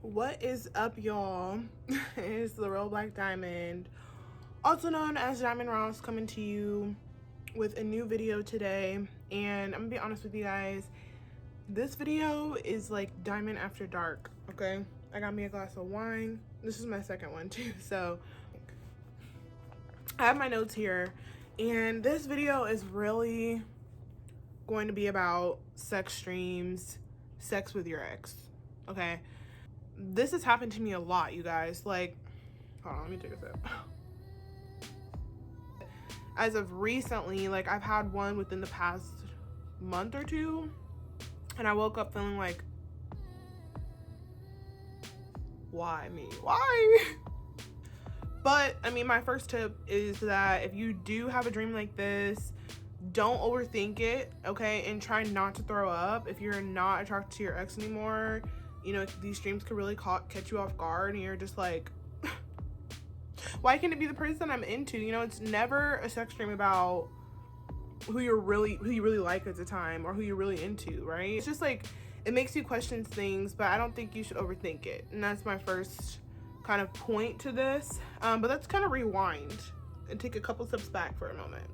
What is up, y'all? It's the Real Black Diamond, also known as Diamond Ross, coming to you with a new video today. And I'm gonna be honest with you guys, this video is like diamond after dark. Okay, I got me a glass of wine. This is my second one too, so I have my notes here, and this video is really going to be about sex dreams, sex with your ex. Okay, this has happened to me a lot, you guys. Like, hold on, let me take a sip. As of recently, like, I've had one within the past month or two, and I woke up feeling like, why me? Why? But I mean, my first tip is that if you do have a dream like this, don't overthink it, okay? And try not to throw up. If you're not attracted to your ex anymore, you know, these dreams could really catch you off guard, and you're just like, why can't it be the person I'm into? You know, it's never a sex dream about who you really like at the time or who you're really into, right? It's just like, it makes you question things, but I don't think you should overthink it. And that's my first kind of point to this. But let's kind of rewind and take a couple steps back for a moment.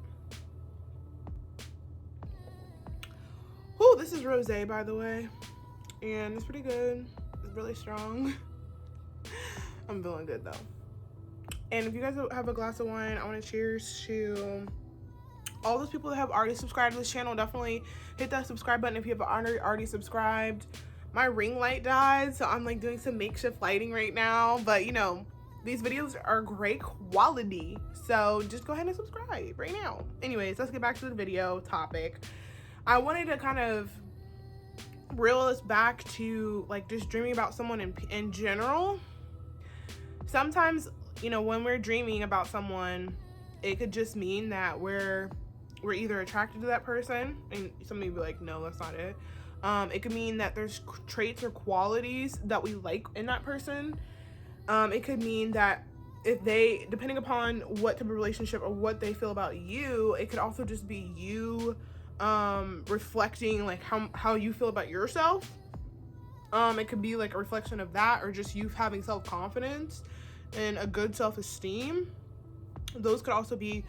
Oh, this is rosé, by the way, and it's pretty good. It's really strong. I'm feeling good though. And if you guys have a glass of wine, I want to cheers to all those people that have already subscribed to this channel. Definitely hit that subscribe button if you have already subscribed. My ring light died, so I'm like doing some makeshift lighting right now, but you know, these videos are great quality, so just go ahead and subscribe right now. Anyways, let's get back to the video topic. I wanted to kind of reel us back to like just dreaming about someone in general. Sometimes, you know, when we're dreaming about someone, it could just mean that we're either attracted to that person, and some of you be like, no, that's not it. It could mean that there's traits or qualities that we like in that person. It could mean that if they, depending upon what type of relationship or what they feel about you, it could also just be you reflecting like how you feel about yourself. It could be like a reflection of that, or just you having self-confidence and a good self-esteem. Those could also be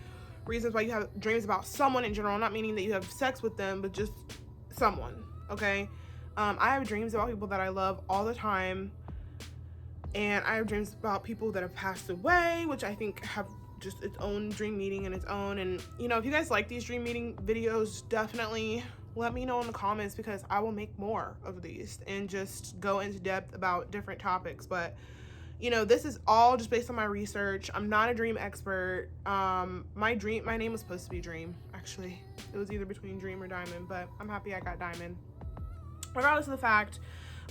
reasons why you have dreams about someone in general, not meaning that you have sex with them, but just someone. Okay, I have dreams about people that I love all the time, and I have dreams about people that have passed away, which I think have just its own dream meeting in its own. And you know, if you guys like these dream meeting videos, definitely let me know in the comments, because I will make more of these and just go into depth about different topics. But you know, this is all just based on my research. I'm not a dream expert. My name was supposed to be Dream, actually. It was either between Dream or Diamond, but I'm happy I got Diamond. Regardless of the fact,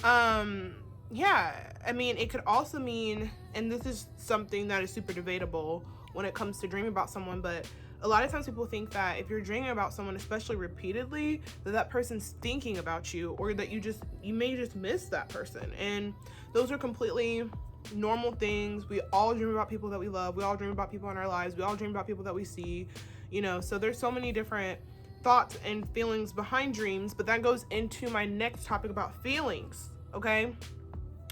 yeah, I mean, it could also mean, and this is something that is super debatable when it comes to dreaming about someone, but a lot of times people think that if you're dreaming about someone, especially repeatedly, that person's thinking about you, or that you may just miss that person. And those are completely normal things. We all dream about people that we love. We all dream about people in our lives. We all dream about people that we see, you know. So there's so many different thoughts and feelings behind dreams, but that goes into my next topic about feelings. Okay,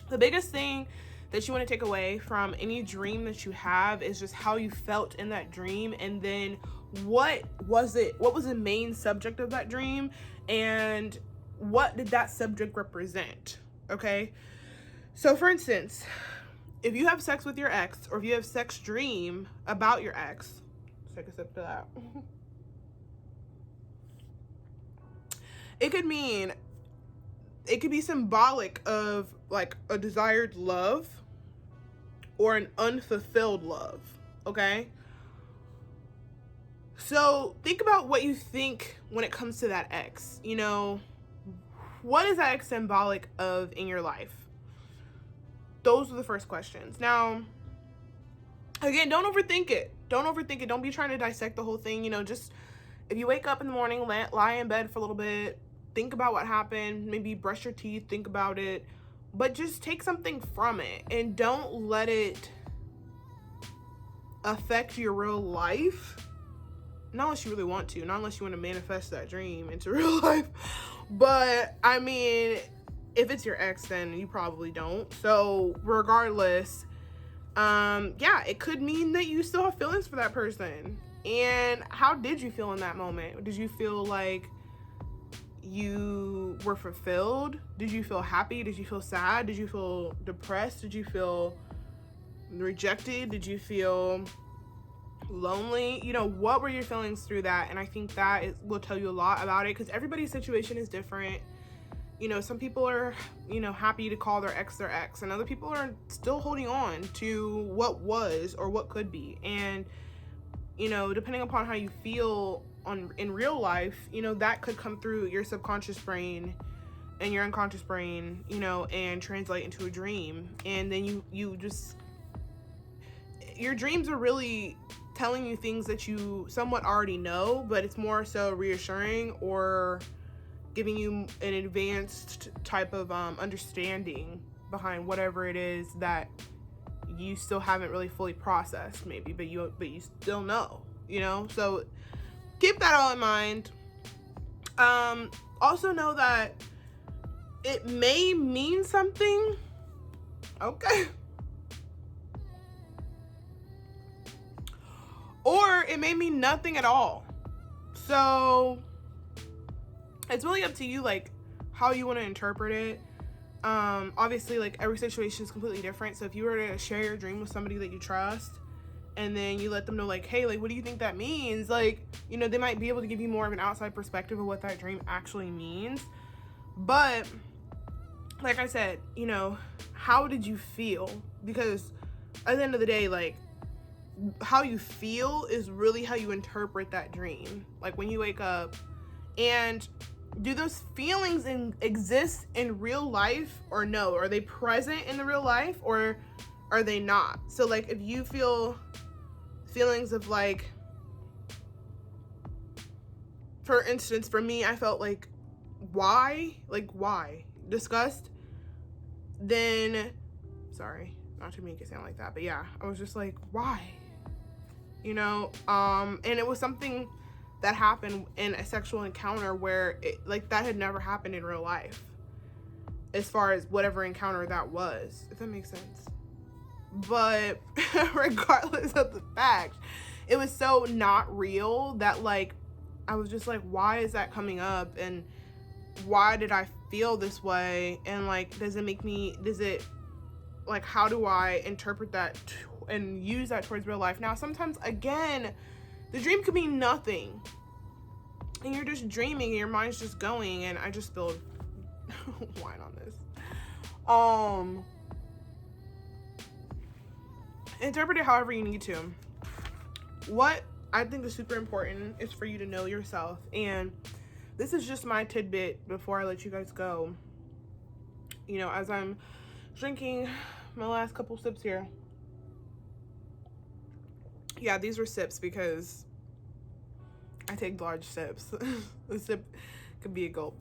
the biggest thing that you want to take away from any dream that you have is just how you felt in that dream, and then what was the main subject of that dream, and what did that subject represent. Okay, so for instance, if you have sex with your ex, or if you have sex dream about your ex, let's take a sip to that. It could be symbolic of like a desired love or an unfulfilled love. Okay, so think about what you think when it comes to that ex. You know, what is that ex symbolic of in your life? Those are the first questions. Now, again, don't overthink it. Don't be trying to dissect the whole thing. You know, just if you wake up in the morning, lie in bed for a little bit, think about what happened, maybe brush your teeth, think about it, but just take something from it, and don't let it affect your real life. Not unless you really want to, not unless you want to manifest that dream into real life. But I mean, if it's your ex, then you probably don't. So regardless, yeah, it could mean that you still have feelings for that person. And how did you feel in that moment? Did you feel like you were fulfilled? Did you feel happy? Did you feel sad? Did you feel depressed? Did you feel rejected? Did you feel lonely? You know, what were your feelings through that? And I think that will tell you a lot about it, because everybody's situation is different. You know, some people are, you know, happy to call their ex, and other people are still holding on to what was or what could be. And, you know, depending upon how you feel in real life, you know, that could come through your subconscious brain and your unconscious brain, you know, and translate into a dream. And then you just, your dreams are really telling you things that you somewhat already know, but it's more so reassuring or giving you an advanced type of understanding behind whatever it is that you still haven't really fully processed, maybe, but you still know, you know. So keep that all in mind. Also know that it may mean something, okay, or it may mean nothing at all. So it's really up to you, like, how you want to interpret it. Obviously, like, every situation is completely different. So if you were to share your dream with somebody that you trust, and then you let them know, like, hey, like, what do you think that means? Like, you know, they might be able to give you more of an outside perspective of what that dream actually means. But like I said, you know, how did you feel? Because at the end of the day, like, how you feel is really how you interpret that dream. Like, when you wake up, and do those feelings exist in real life or no? Are they present in the real life or are they not? So, like, if you feel feelings of, like, for instance, for me, I felt like, why? Like, why? Disgust. Then, sorry, not to make it sound like that, but yeah, I was just like, why? You know, and it was something that happened in a sexual encounter where it, like, that had never happened in real life, as far as whatever encounter that was, if that makes sense. But regardless of the fact, it was so not real that, like, I was just like, why is that coming up? And why did I feel this way? And, like, does it, like, how do I interpret that and use that towards real life? Now, sometimes, again, the dream could mean nothing, and you're just dreaming and your mind's just going, and I just spilled wine on this. Interpret it however you need to. What I think is super important is for you to know yourself, and this is just my tidbit before I let you guys go. You know, as I'm drinking my last couple sips here. Yeah, these were sips because I take large sips. A sip could be a gulp.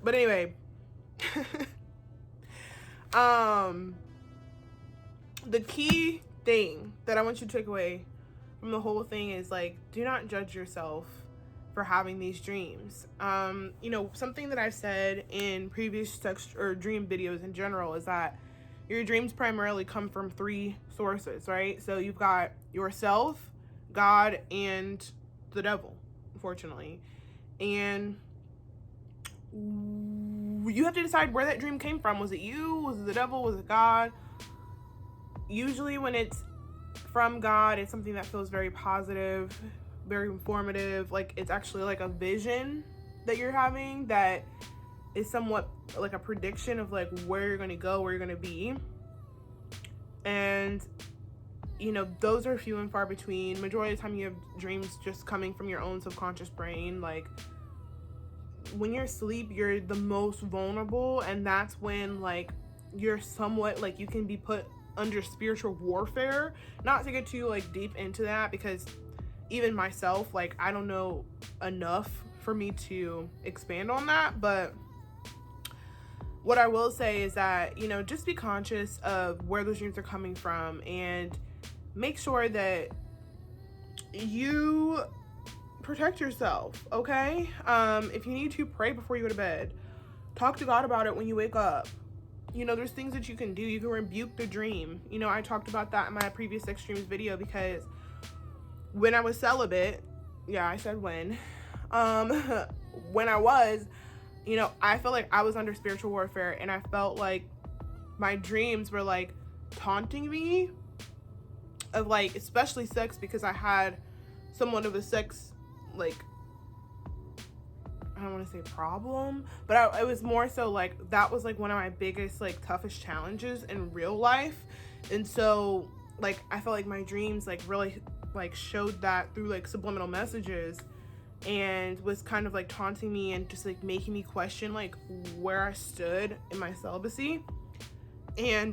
But anyway, the key thing that I want you to take away from the whole thing is, like, do not judge yourself for having these dreams. You know, something that I've said in previous sex or dream videos in general is that your dreams primarily come from 3 sources, right? So you've got yourself, God, and the devil, unfortunately. And you have to decide where that dream came from. Was it you? Was it the devil? Was it God? Usually when it's from God, it's something that feels very positive, very informative. Like, it's actually like a vision that you're having that is somewhat like a prediction of, like, where you're going to go, where you're going to be. And, you know, those are few and far between. Majority of the time you have dreams just coming from your own subconscious brain. Like, when you're asleep, you're the most vulnerable, and that's when, like, you're somewhat, like, you can be put under spiritual warfare. Not to get too, like, deep into that, because even myself, like, I don't know enough for me to expand on that. But what I will say is that, you know, just be conscious of where those dreams are coming from, and make sure that you protect yourself, okay? If you need to, pray before you go to bed. talk to God about it when you wake up. You know, there's things that you can do. You can rebuke the dream. You know, I talked about that in my previous sex dreams video, because when I was celibate, yeah, I said when I was, you know, I felt like I was under spiritual warfare, and I felt like my dreams were like taunting me of like, especially sex, because I had somewhat of a sex, like, I don't want to say problem, but it was more so like that was like one of my biggest, like, toughest challenges in real life. And so like I felt like my dreams like really like showed that through like subliminal messages, and was kind of like taunting me and just like making me question like where I stood in my celibacy. And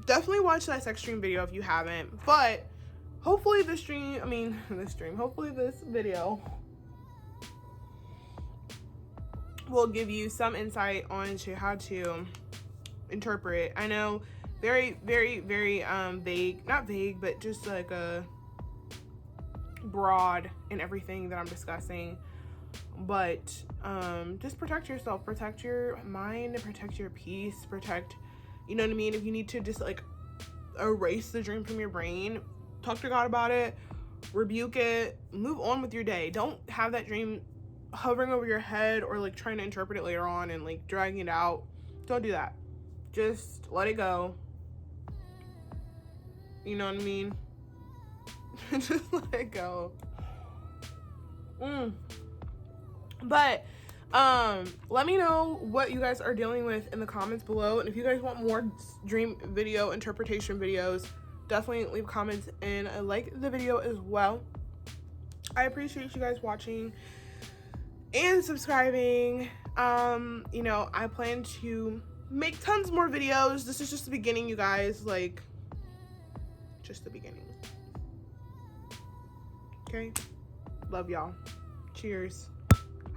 definitely watch that sex dream video if you haven't. But hopefully hopefully this video will give you some insight onto how to interpret. I know, very, very, very vague, not vague, but just like a broad in everything that I'm discussing. But just protect yourself, protect your mind, protect your peace, protect, you know what I mean? If you need to just like erase the dream from your brain, talk to God about it, rebuke it, move on with your day. Don't have that dream hovering over your head, or like trying to interpret it later on and like dragging it out. Don't do that. Just let it go. You know what I mean? Just let it go. But let me know what you guys are dealing with in the comments below, and if you guys want more dream video interpretation videos, definitely leave comments and like the video as well. I appreciate you guys watching and subscribing. You know, I plan to make tons more videos. This is just the beginning, you guys, like just the beginning. Okay, love y'all. Cheers.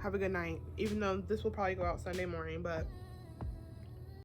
Have a good night, even though this will probably go out Sunday morning, but